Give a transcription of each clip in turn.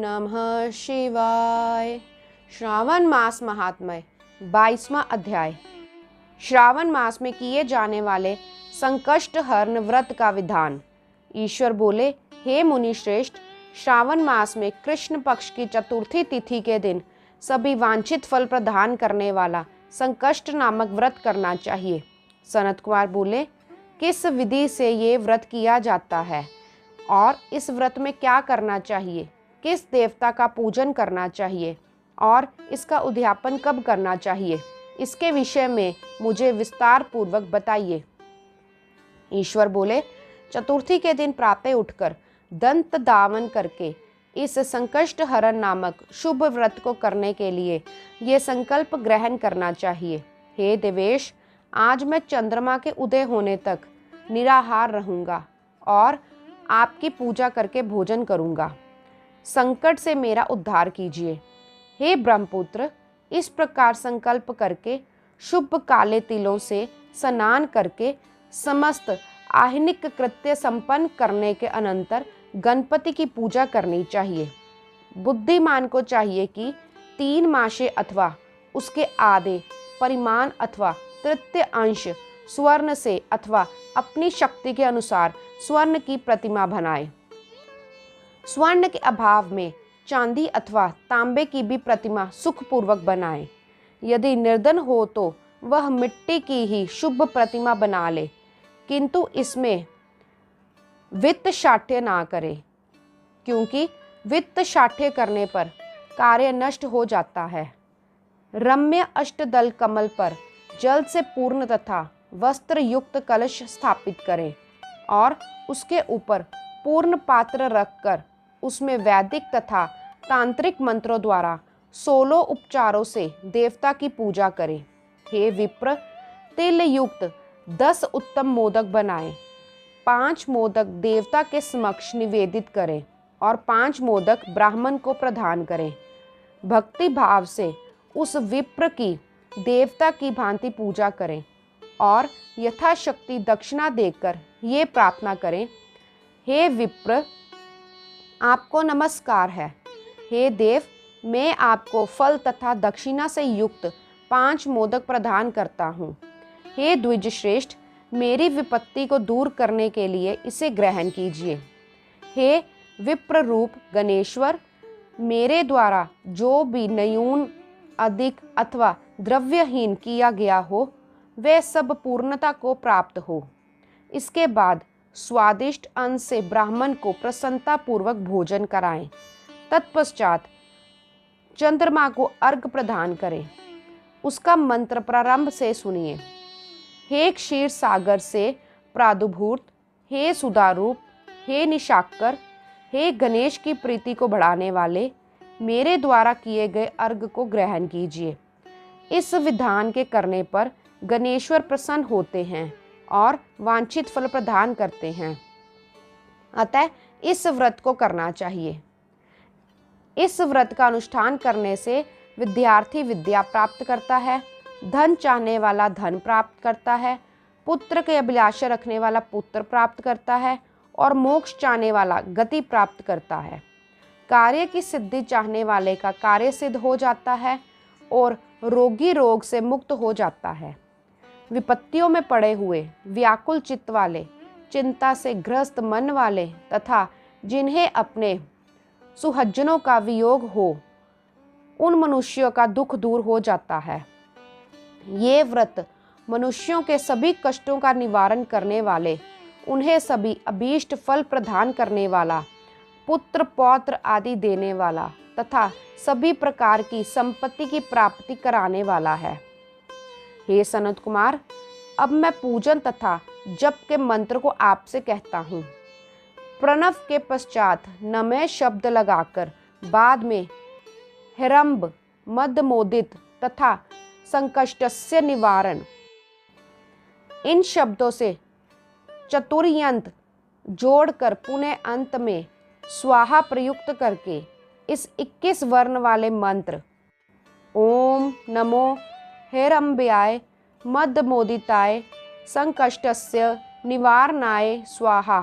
नमः शिवाय। श्रावण मास महात्म्य 22वां अध्याय। श्रावण मास में किए जाने वाले संकष्ट हरण व्रत का विधान। ईश्वर बोले, हे मुनि श्रेष्ठ, श्रावण मास में कृष्ण पक्ष की चतुर्थी तिथि के दिन सभी वांछित फल प्रदान करने वाला संकष्ट नामक व्रत करना चाहिए। सनत कुमार बोले, किस विधि से ये व्रत किया जाता है और इस व्रत में क्या करना चाहिए, किस देवता का पूजन करना चाहिए और इसका उद्यापन कब करना चाहिए, इसके विषय में मुझे विस्तार पूर्वक बताइए। ईश्वर बोले, चतुर्थी के दिन प्रातः उठकर दंत दावन करके इस संकष्ट हरण नामक शुभ व्रत को करने के लिए ये संकल्प ग्रहण करना चाहिए। हे देवेश, आज मैं चंद्रमा के उदय होने तक निराहार रहूंगा और आपकी पूजा करके भोजन करूंगा। संकट से मेरा उद्धार कीजिए। हे ब्रह्मपुत्र, इस प्रकार संकल्प करके शुभ काले तिलों से स्नान करके समस्त आह्निक कृत्य संपन्न करने के अनंतर गणपति की पूजा करनी चाहिए। बुद्धिमान को चाहिए कि 3 मासे अथवा उसके आधे परिमाण अथवा तृतीय अंश स्वर्ण से अथवा अपनी शक्ति के अनुसार स्वर्ण की प्रतिमा बनाए। स्वर्ण के अभाव में चांदी अथवा तांबे की भी प्रतिमा सुखपूर्वक बनाए। यदि निर्धन हो तो वह मिट्टी की ही शुभ प्रतिमा बना ले, किंतु इसमें वित्त शाठ्य ना करे, क्योंकि वित्त शाठ्य करने पर कार्य नष्ट हो जाता है। रम्य अष्टदल कमल पर जल से पूर्ण तथा वस्त्र युक्त कलश स्थापित करें और उसके ऊपर पूर्ण पात्र रखकर उसमें वैदिक तथा तांत्रिक मंत्रों द्वारा 16 उपचारों से देवता की पूजा करें। हे विप्र, तिल युक्त 10 उत्तम मोदक बनाएं। 5 मोदक देवता के समक्ष निवेदित करें और 5 मोदक ब्राह्मण को प्रदान करें। भक्ति भाव से उस विप्र की देवता की भांति पूजा करें और यथाशक्ति दक्षिणा देकर ये प्रार्थना करें, हे विप्र, आपको नमस्कार है। हे देव, मैं आपको फल तथा दक्षिणा से युक्त 5 मोदक प्रदान करता हूँ। हे द्विज श्रेष्ठ, मेरी विपत्ति को दूर करने के लिए इसे ग्रहण कीजिए। हे विप्र रूप गणेश्वर, मेरे द्वारा जो भी न्यून, अधिक अथवा द्रव्यहीन किया गया हो वह सब पूर्णता को प्राप्त हो। इसके बाद स्वादिष्ट अन्न से ब्राह्मण को प्रसन्नता पूर्वक भोजन कराएं। तत्पश्चात चंद्रमा को अर्घ प्रदान करें। उसका मंत्र प्रारंभ से सुनिए। हे क्षीर सागर से प्रादुर्भूत, हे सुधारूप, हे निशाकर, हे गणेश की प्रीति को बढ़ाने वाले, मेरे द्वारा किए गए अर्घ को ग्रहण कीजिए। इस विधान के करने पर गणेश्वर प्रसन्न होते हैं और वांछित फल प्रदान करते हैं। अतः इस व्रत को करना चाहिए। इस व्रत का अनुष्ठान करने से विद्यार्थी विद्या प्राप्त करता है, धन चाहने वाला धन प्राप्त करता है, पुत्र के अभिलाषा रखने वाला पुत्र प्राप्त करता है और मोक्ष चाहने वाला गति प्राप्त करता है। कार्य की सिद्धि चाहने वाले का कार्य सिद्ध हो जाता है और रोगी रोग से मुक्त हो जाता है। विपत्तियों में पड़े हुए, व्याकुल चित्त वाले, चिंता से ग्रस्त मन वाले तथा जिन्हें अपने सुहज्जनों का वियोग हो, उन मनुष्यों का दुख दूर हो जाता है। ये व्रत मनुष्यों के सभी कष्टों का निवारण करने वाले, उन्हें सभी अभीष्ट फल प्रदान करने वाला, पुत्र पौत्र आदि देने वाला तथा सभी प्रकार की संपत्ति की प्राप्ति कराने वाला है। हे सनत कुमार, अब मैं पूजन तथा जप के मंत्र को आपसे कहता हूँ। प्रणव के पश्चात नमः शब्द लगाकर बाद में हिरंब, मदमोदित तथा संकष्टस्य निवारण, इन शब्दों से चतुर्यंत जोड़कर पुनः अंत में स्वाहा प्रयुक्त करके इस 21 वर्ण वाले मंत्र ओम नमो हिरंब्याय मदमोदिताय संकष्टस्य निवारणाय स्वाहा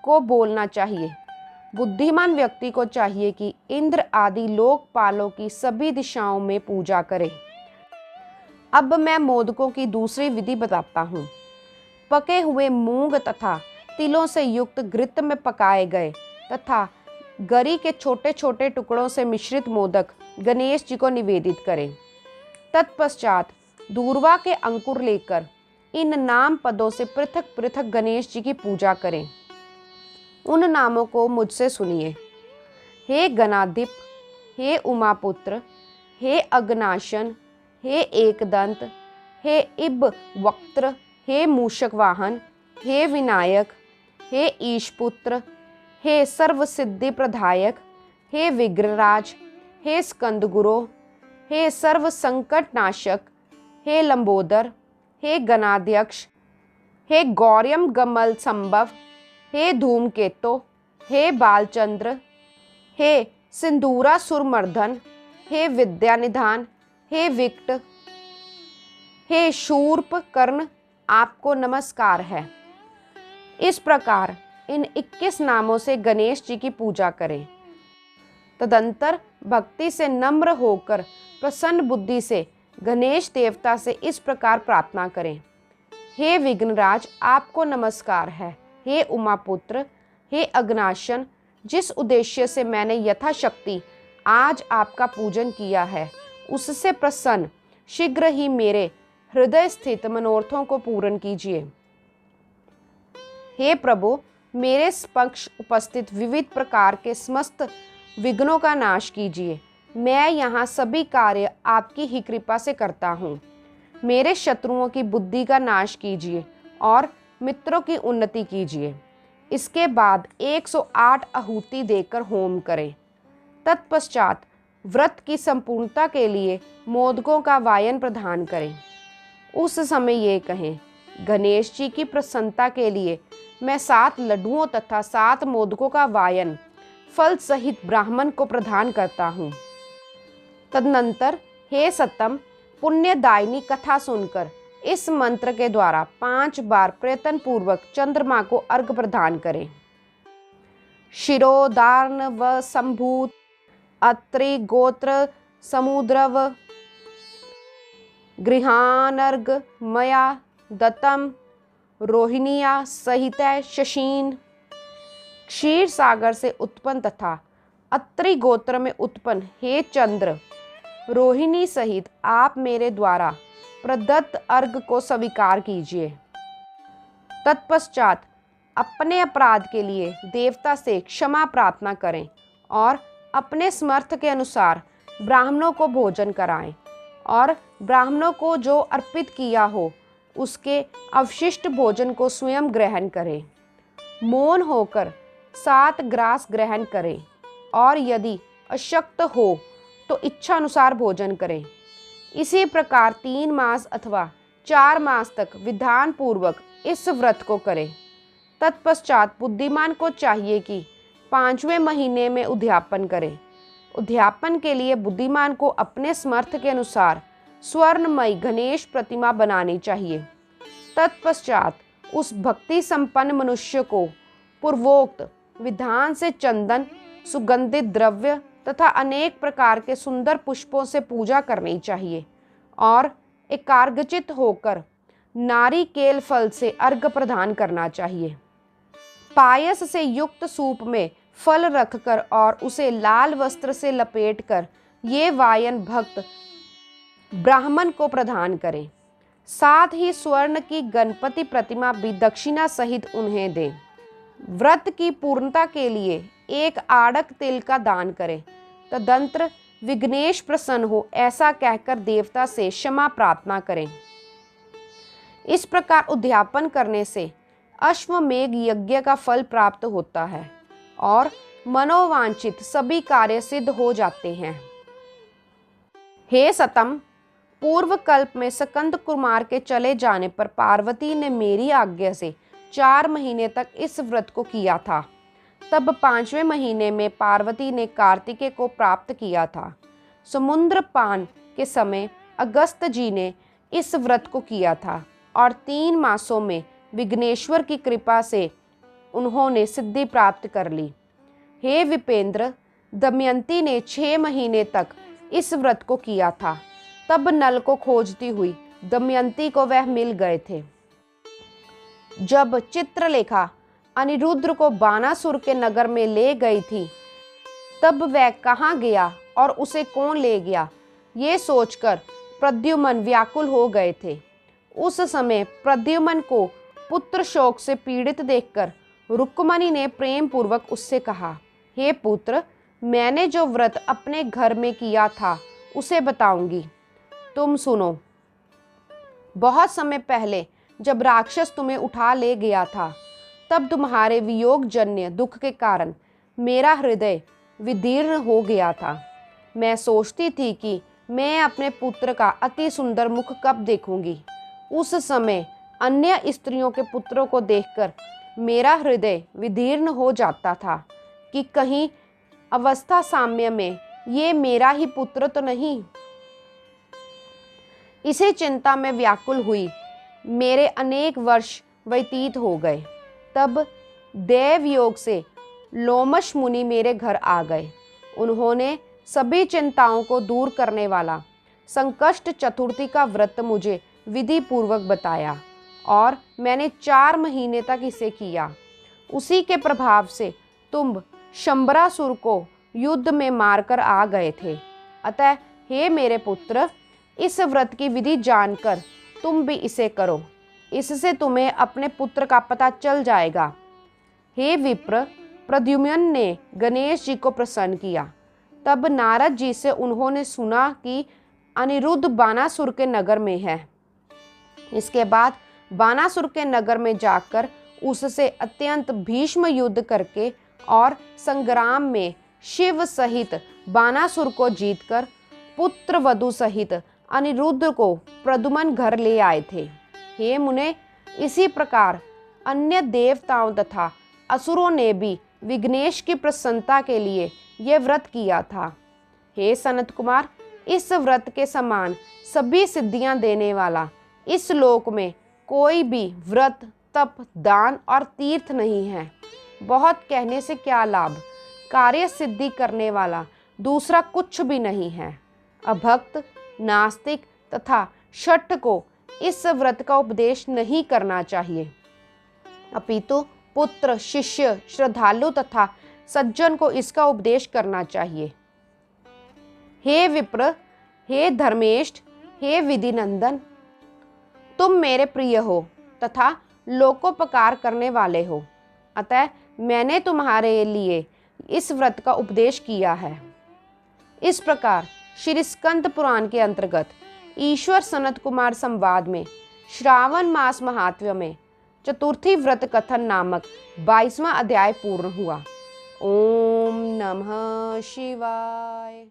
को बोलना चाहिए। बुद्धिमान व्यक्ति को चाहिए कि इंद्र आदि लोकपालों की सभी दिशाओं में पूजा करे। अब मैं मोदकों की दूसरी विधि बताता हूँ। पके हुए मूंग तथा तिलों से युक्त घृत में पकाए गए तथा गरी के छोटे छोटे टुकड़ों से मिश्रित मोदक गणेश जी को निवेदित करें। तत्पश्चात दूर्वा के अंकुर लेकर इन नाम पदों से पृथक पृथक गणेश जी की पूजा करें। उन नामों को मुझसे सुनिए। हे गणाधिप, हे उमापुत्र, हे अग्नाशन, हे एकदंत, हे इब वक्त्र, हे मूषक वाहन, हे विनायक, हे ईशपुत्र, हे सर्वसिद्धि प्रदायक, हे विग्रहराज, हे स्कंदगुरो, हे सर्व संकट नाशक, हे लंबोदर, हे गणाध्यक्ष, हे गौर्यम गमल संभव, हे धूमकेतो, हे बालचंद्र, हे सिंदूरा सुरमर्दन, हे विद्यानिधान, हे विकट, हे शूर्प कर्ण, आपको नमस्कार है। इस प्रकार इन 21 नामों से गणेश जी की पूजा करें। तदंतर भक्ति से नम्र होकर प्रसन्न बुद्धि से गणेश देवता से इस प्रकार प्रार्थना करें। हे विघ्नराज, आपको नमस्कार है। हे उमापुत्र, हे अग्नाशन, जिस उद्देश्य से मैंने यथाशक्ति आज आपका पूजन किया है उससे प्रसन्न शीघ्र ही मेरे हृदय स्थित मनोरथों को पूर्ण कीजिए। हे प्रभु, मेरे पक्ष उपस्थित विविध प्रकार के समस्त विघ्नों का नाश कीजिए। मैं यहाँ सभी कार्य आपकी ही कृपा से करता हूँ। मेरे शत्रुओं की बुद्धि का नाश कीजिए और मित्रों की उन्नति कीजिए। इसके बाद 108 आहुति देकर होम करें। तत्पश्चात व्रत की संपूर्णता के लिए मोदकों का वायन प्रदान करें। उस समय ये कहें, गणेश जी की प्रसन्नता के लिए मैं 7 लड्डुओं तथा 7 मोदकों का वायन फल सहित ब्राह्मण को प्रदान करता हूँ। तदनंतर हे सतम, पुण्यदायिनी कथा सुनकर इस मंत्र के द्वारा 5 बार प्रयत्न पूर्वक चंद्रमा को अर्घ प्रदान करें। शिरोदार्ण व संभूत अत्रि गोत्र समुद्रव गृहानर्घ मया दत्तम रोहिणिया सहित शशीन। क्षीर सागर से उत्पन्न तथा अत्रि गोत्र में उत्पन्न हे चंद्र, रोहिणी सहित आप मेरे द्वारा प्रदत्त अर्घ को स्वीकार कीजिए। तत्पश्चात अपने अपराध के लिए देवता से क्षमा प्रार्थना करें और अपने समर्थ के अनुसार ब्राह्मणों को भोजन कराएं और ब्राह्मणों को जो अर्पित किया हो उसके अवशिष्ट भोजन को स्वयं ग्रहण करें। मौन होकर 7 ग्रास ग्रहण करें और यदि अशक्त हो तो इच्छा अनुसार भोजन करें। इसी प्रकार 3 मास अथवा 4 मास तक विधान पूर्वक इस व्रत को करें। तत्पश्चात बुद्धिमान को चाहिए कि 5वें महीने में उद्यापन करें। उद्यापन के लिए बुद्धिमान को अपने समर्थ के अनुसार स्वर्णमयी गणेश प्रतिमा बनानी चाहिए। तत्पश्चात उस भक्ति संपन्न मनुष्य को पूर्वोक्त विधान से चंदन, सुगंधित द्रव्य तथा अनेक प्रकार के सुंदर पुष्पों से पूजा करनी चाहिए और एकाग्रचित होकर नारिकेल फल से अर्घ प्रदान करना चाहिए। पायस से युक्त सूप में फल रखकर और उसे लाल वस्त्र से लपेटकर ये वायन भक्त ब्राह्मण को प्रदान करें। साथ ही स्वर्ण की गणपति प्रतिमा भी दक्षिणा सहित उन्हें दें। व्रत की पूर्णता के लिए 1 आड़क तिल का दान करें। तदंतर विघ्नेश प्रसन्न हो ऐसा कहकर देवता से क्षमा प्रार्थना करें। इस प्रकार उद्यापन करने से अश्वमेघ यज्ञ का फल प्राप्त होता है और मनोवांछित सभी कार्य सिद्ध हो जाते हैं। हे सतम, पूर्व कल्प में स्कंद कुमार के चले जाने पर पार्वती ने मेरी आज्ञा से 4 महीने तक इस व्रत को किया था। तब 5वें महीने में पार्वती ने कार्तिकेय को प्राप्त किया था। समुद्र पान के समय अगस्त जी ने इस व्रत को किया था और 3 मासों में विघ्नेश्वर की कृपा से उन्होंने सिद्धि प्राप्त कर ली। हे विपेंद्र, दमयंती ने 6 महीने तक इस व्रत को किया था। तब नल को खोजती हुई दमयंती को वह मिल गए थे। जब चित्रलेखा अनिरुद्ध को बानासुर के नगर में ले गई थी, तब वह कहाँ गया और उसे कौन ले गया, ये सोचकर प्रद्युम्न व्याकुल हो गए थे। उस समय प्रद्युम्न को पुत्र शोक से पीड़ित देखकर रुक्मणी ने प्रेम पूर्वक उससे कहा, हे पुत्र, मैंने जो व्रत अपने घर में किया था उसे बताऊंगी, तुम सुनो। बहुत समय पहले जब राक्षस तुम्हें उठा ले गया था, तब तुम्हारे वियोग जन्य दुख के कारण मेरा हृदय विदीर्ण हो गया था। मैं सोचती थी कि मैं अपने पुत्र का अति सुंदर मुख कब देखूंगी। उस समय अन्य स्त्रियों के पुत्रों को देखकर मेरा हृदय विदीर्ण हो जाता था कि कहीं अवस्था साम्य में ये मेरा ही पुत्र तो नहीं। इसे चिंता में व्याकुल हुई मेरे अनेक वर्ष व्यतीत हो गए। तब देव योग से लोमश मुनि मेरे घर आ गए। उन्होंने सभी चिंताओं को दूर करने वाला संकष्ट चतुर्थी का व्रत मुझे विधि पूर्वक बताया और मैंने 4 महीने तक इसे किया। उसी के प्रभाव से तुम शंबरासुर को युद्ध में मारकर आ गए थे। अतः हे मेरे पुत्र, इस व्रत की विधि जानकर तुम भी इसे करो, इससे तुम्हें अपने पुत्र का पता चल जाएगा। हे विप्र, प्रद्युम्न ने गणेश जी को प्रसन्न किया। तब नारद जी से उन्होंने सुना कि अनिरुद्ध बानासुर के नगर में है। इसके बाद बानासुर के नगर में जाकर उससे अत्यंत भीष्म युद्ध करके और संग्राम में शिव सहित बानासुर को जीतकर पुत्र वधु सहित अनिरुद्ध को प्रद्युम्न घर ले आए थे। हे मुने, इसी प्रकार अन्य देवताओं तथा असुरों ने भी विघ्नेश की प्रसन्नता के लिए यह व्रत किया था। हे सनत कुमार, इस व्रत के समान सभी सिद्धियां देने वाला इस लोक में कोई भी व्रत, तप, दान और तीर्थ नहीं है। बहुत कहने से क्या लाभ, कार्य सिद्धि करने वाला दूसरा कुछ भी नहीं है। अभक्त, नास्तिक तथा शठ को इस व्रत का उपदेश नहीं करना चाहिए, अपितु पुत्र, शिष्य, श्रद्धालु तथा सज्जन को इसका उपदेश करना चाहिए। हे विप्र, हे धर्मेष्ठ, हे विधिनंदन, तुम मेरे प्रिय हो तथा लोकोपकार करने वाले हो, अतः मैंने तुम्हारे लिए इस व्रत का उपदेश किया है। इस प्रकार श्री स्कंद पुराण के अंतर्गत ईश्वर सनत कुमार संवाद में श्रावण मास महात्म्य में चतुर्थी व्रत कथन नामक 22वां अध्याय पूर्ण हुआ। ओम नमः शिवाय।